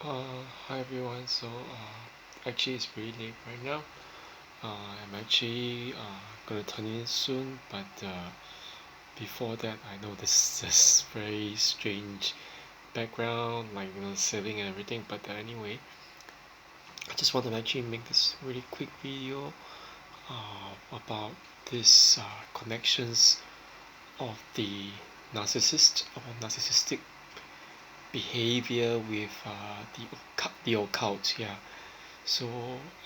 Hi everyone. Actually, it's pretty late right now. I'm actually gonna turn in soon, but before that, I know this very strange background, like sailing and everything. But anyway, I just want to actually make this really quick video about this connections of the narcissistic behavior with the occult. Yeah. So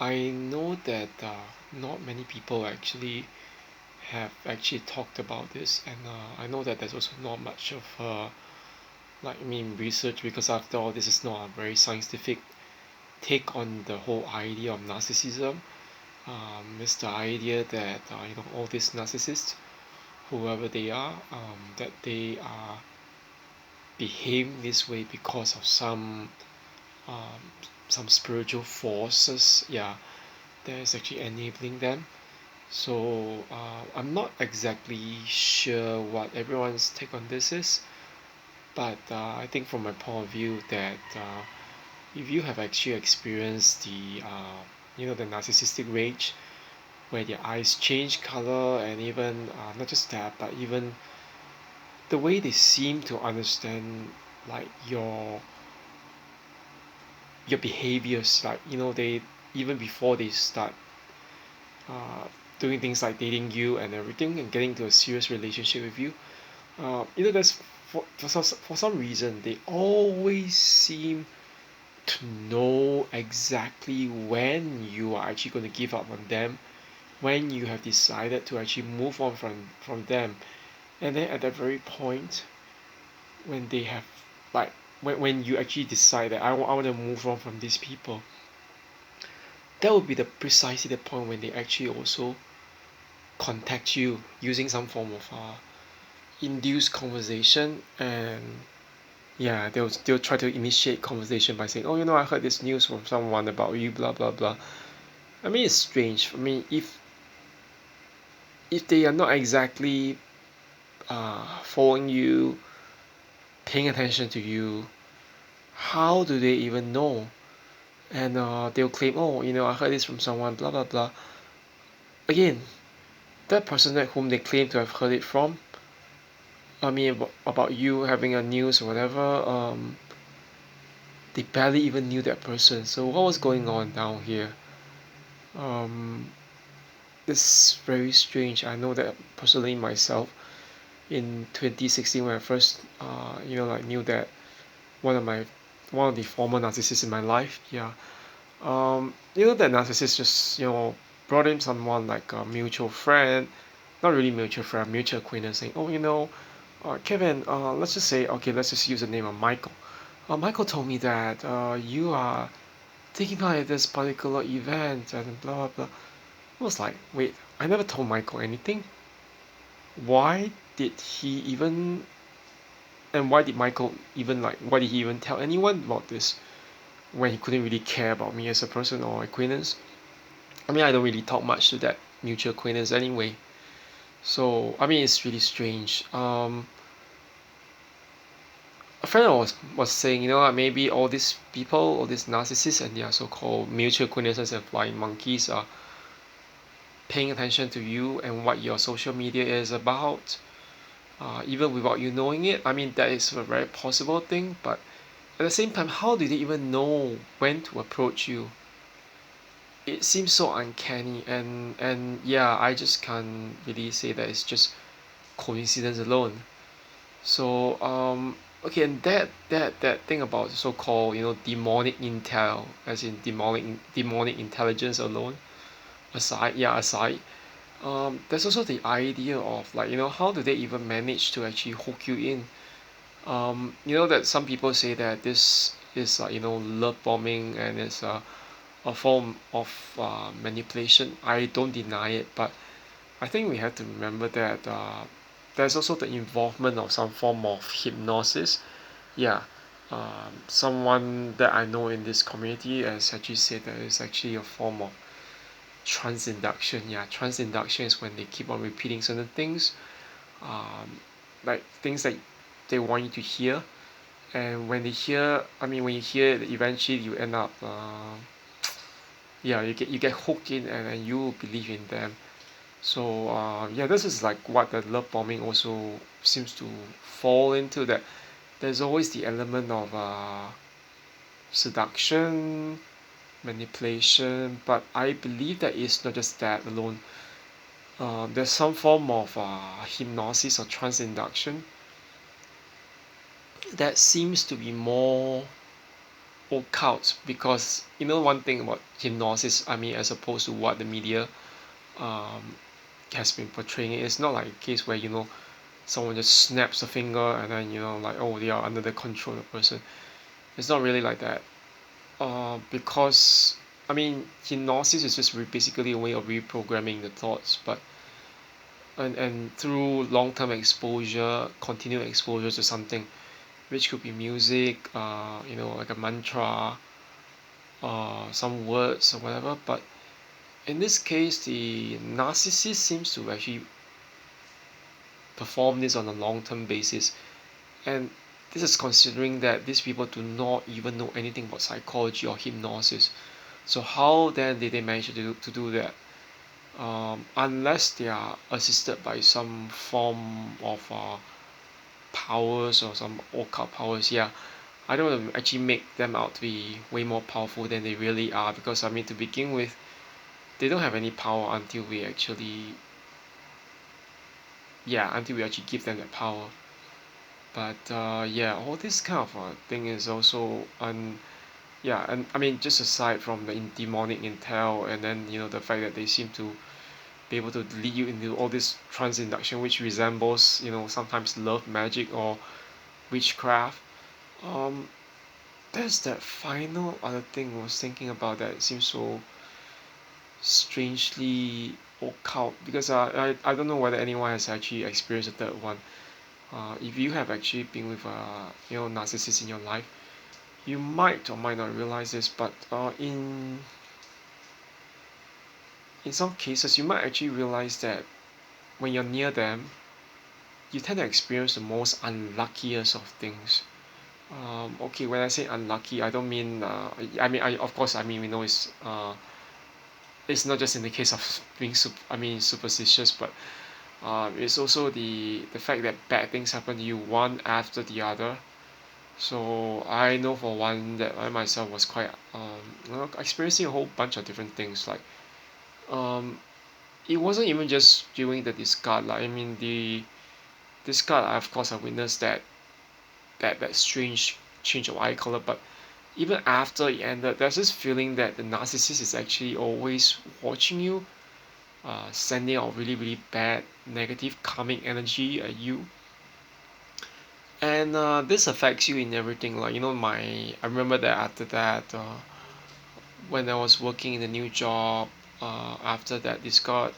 I know that not many people actually have actually talked about this, and I know that there's also not much of research, because after all, this is not a very scientific take on the whole idea of narcissism. It's the idea that all these narcissists, whoever they are, that they are behaving this way because of um, some spiritual forces, yeah, that is actually enabling them. So I'm not exactly sure what everyone's take on this is, but I think from my point of view that if you have actually experienced the narcissistic rage, where their eyes change color, and even not just that, but even the way they seem to understand like your behaviors, like they, even before they start uh, doing things like dating you and everything and getting into a serious relationship with you. There's for some reason they always seem to know exactly when you are actually going to give up on them, when you have decided to actually move on from them, and then at that very point when they have like when you actually decide that I want to move on from these people, that would be the precisely the point when they actually also contact you using some form of induced conversation. And yeah, they'll try to initiate conversation by saying, oh, I heard this news from someone about you, blah blah blah. I mean, it's strange. I mean, if they are not exactly following you, paying attention to you, how do they even know? And they'll claim, oh, I heard this from someone, blah blah blah. Again, that person that whom they claim to have heard it from, I mean, about you having a news or whatever, they barely even knew that person. So what was going on down here? Um, it's very strange. I know that personally myself in 2016, when I first knew that one of the former narcissists in my life. Yeah. That narcissist just brought in someone like a mutual friend, not really mutual friend, mutual acquaintance, saying, oh, Kevin, let's just say, okay, let's just use the name of Michael. Michael told me that you are taking part in this particular event and blah blah blah. I was like, wait, I never told Michael anything. Why did he even? And why did Michael even like? Why did he even tell anyone about this when he couldn't really care about me as a person or acquaintance? I mean, I don't really talk much to that mutual acquaintance anyway. So I mean, it's really strange. A friend was saying, maybe all these people, all these narcissists, and their so-called mutual acquaintances and flying monkeys are paying attention to you and what your social media is about, even without you knowing it. I mean, that is a very possible thing, but at the same time, how do they even know when to approach you? It seems so uncanny, and yeah, I just can't really say that it's just coincidence alone. So okay, and that thing about so-called demonic intel, as in demonic intelligence alone aside, there's also the idea of, like, how do they even manage to actually hook you in? That some people say that this is love bombing, and it's a form of manipulation. I don't deny it, but I think we have to remember that there's also the involvement of some form of hypnosis. Yeah, someone that I know in this community has actually said that it's actually a form of trance induction. Yeah, trance induction is when they keep on repeating certain things, um, like things that they want you to hear, And when you hear it, eventually you end up, yeah, you get hooked in, and you believe in them. So yeah, this is like what the love bombing also seems to fall into. That there's always the element of seduction, manipulation, but I believe that it's not just that alone. There's some form of hypnosis or trance induction that seems to be more occult, because one thing about hypnosis, I mean, as opposed to what the media um, has been portraying, it's not like a case where someone just snaps a finger and then like, oh, they are under the control of the person. It's not really like that. Because I mean, hypnosis is just basically a way of reprogramming the thoughts, but and through long-term exposure, continued exposure to something, which could be music, like a mantra, some words or whatever. But in this case, the narcissist seems to actually perform this on a long-term basis, and this is considering that these people do not even know anything about psychology or hypnosis. So how then did they manage to do that? Unless they are assisted by some form of powers or some occult powers. Yeah, I don't want to actually make them out to be way more powerful than they really are, because I mean, to begin with, they don't have any power until we actually give them that power. But yeah, all this kind of thing is also yeah, and I mean, just aside from the demonic intel, and then the fact that they seem to be able to lead you into all this trance induction, which resembles sometimes love magic or witchcraft. Um, there's that final other thing I was thinking about that seems so strangely occult, because I don't know whether anyone has actually experienced the third one. If you have actually been with a narcissist in your life, you might or might not realize this, but in some cases you might actually realize that when you're near them, you tend to experience the most unluckiest of things. Okay, when I say unlucky, I don't mean. I mean, of course, I mean, we know it's not just in the case of being superstitious, but it's also the fact that bad things happen to you one after the other. So I know for one that I myself was quite experiencing a whole bunch of different things. Like um, it wasn't even just during the discard. Like I mean, the discard, of course, I witnessed that strange change of eye color. But even after it ended, there's this feeling that the narcissist is actually always watching you, sending out really really bad, negative, karmic energy at you, and this affects you in everything. Like I remember that after that, when I was working in a new job, after that discard,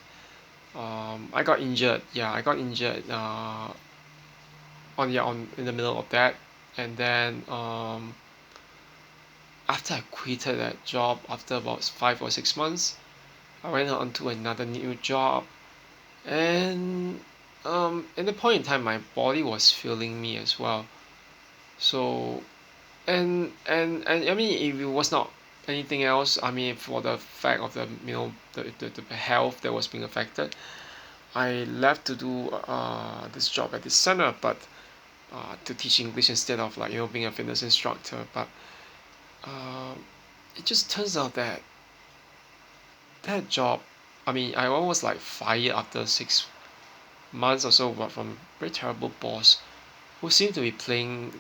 I got injured. Yeah, I got injured. On in the middle of that, and then after I quitted that job after about 5 or 6 months, I went on to another new job, and at the point in time, my body was failing me as well. So and I mean, if it was not anything else, I mean, for the fact of the health that was being affected, I left to do this job at this center, but to teach English instead of like being a fitness instructor. But um, it just turns out that that job, I mean, I almost like fired after 6 months or so, but from a very terrible boss who seemed to be playing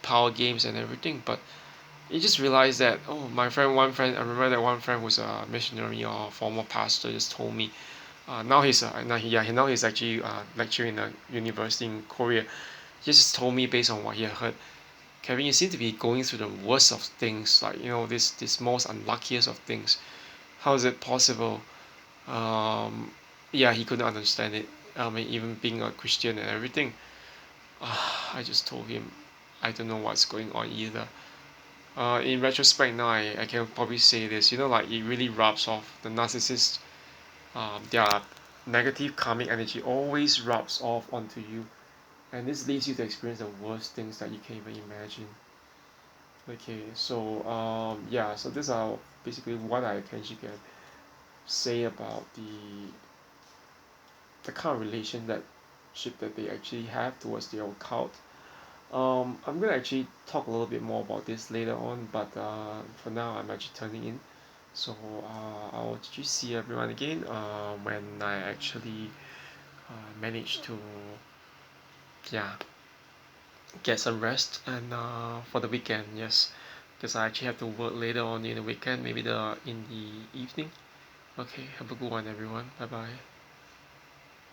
power games and everything. But you just realize that, oh, one friend, I remember that one friend who's a missionary or former pastor just told me, now he's actually lecturing in a university in Korea. He just told me, based on what he had heard, Kevin, you seem to be going through the worst of things, like this most unluckiest of things. How is it possible? Um, yeah, he couldn't understand it. I mean, even being a Christian and everything. I just told him, I don't know what's going on either. In retrospect, now I can probably say this. Like it really rubs off the narcissist. Their negative karmic energy always rubs off onto you. and this leads you to experience the worst things that you can even imagine. Okay, so yeah, so these are basically what I can say about the kind of relationship that they actually have towards the occult. I'm gonna actually talk a little bit more about this later on, but for now I'm actually turning in. So I'll just see everyone again when I actually manage to, yeah, get some rest and for the weekend, yes, because I actually have to work later on in the weekend, maybe in the evening. Okay, have a good one, everyone. Bye bye.